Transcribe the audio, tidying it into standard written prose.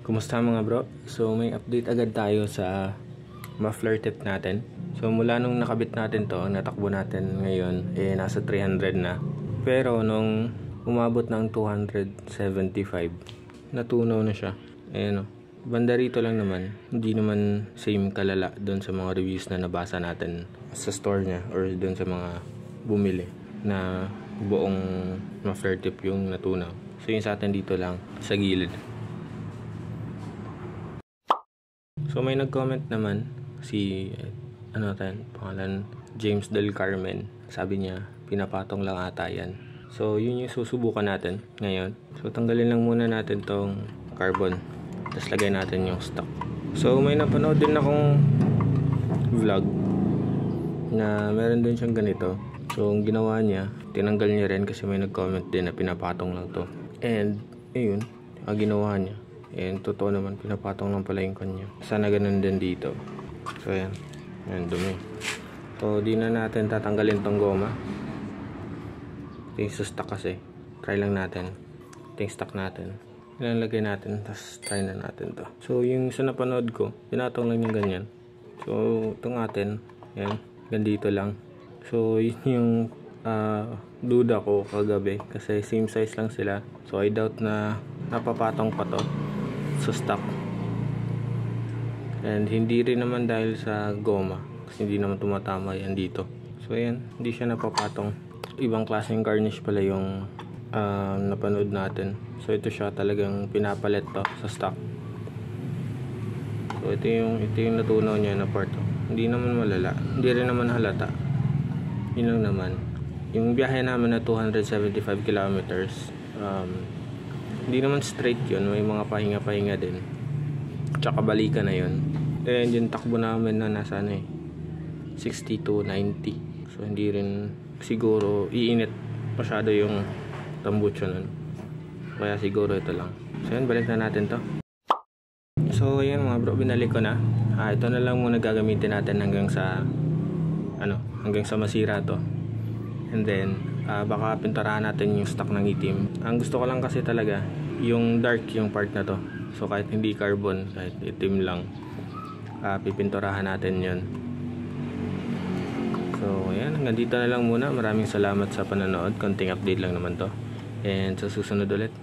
Kumusta mga bro? So may update agad tayo sa muffler tip natin. So mula nung nakabit natin to, ang natakbo natin ngayon nasa 300 na. Pero nung umabot ng 275, natunaw na siya. Ayan o. Banda rito lang naman, hindi naman same kalala doon sa mga reviews na nabasa natin sa store niya or doon sa mga bumili na buong muffler tip yung natunaw. So yung sa atin dito lang sa gilid. So may nag-comment naman si pangalan James Del Carmen. Sabi niya pinapatong lang ata yan. So yun yung susubukan natin ngayon. So tanggalin lang muna natin tong carbon, tapos lagay natin yung stock. So may napanood din akong vlog na meron din siyang ganito. So ang ginawa niya, tinanggal niya rin kasi may nag-comment din na pinapatong lang to. And ayun, ang ginawa niya. And totoo naman, pinapatong lang pala yung kanya. Sana ganun din dito. So ayan, ayan dumi. So di na natin tatanggalin tong goma. Ito yung stock kasi. Try lang natin. Ito yung stock natin. Ilalagay natin, tapos try na natin to. So yung sa napanood ko, pinatong lang yung ganyan. So itong atin, ayan, gandito lang. So yun yung duda ko kagabi kasi same size lang sila. So I doubt na napapatong pa to sa stock. And hindi rin naman dahil sa goma kasi hindi naman tumatama yan dito. So ayan, hindi siya napapatong. Ibang klaseng garnish pala yung napanood natin. So ito siya talagang pinapalit to sa stock. So ito yung natunaw niya na part. Hindi naman malala, hindi rin naman halata. Yun lang naman. Yung biyahe namin na 275 kilometers, hindi naman straight yun, may mga pahinga-pahinga din, tsaka balikan na yun. And yung takbo namin na nasa 60 to 90. So hindi rin siguro iinit masyado yung tambucho nun, kaya siguro ito lang. So yun, balik na natin to. So yun mga bro, binalik ko na. Ito na lang muna gagamitin natin hanggang sa masira to. And then baka pinturahan natin yung stock ng itim. Ang gusto ko lang kasi talaga yung dark yung part na to. So kahit hindi carbon, kahit itim lang, pipinturahan natin yun. So ayan, hanggang dito na lang muna. Maraming salamat sa panonood. Konting update lang naman to. And sa susunod ulit.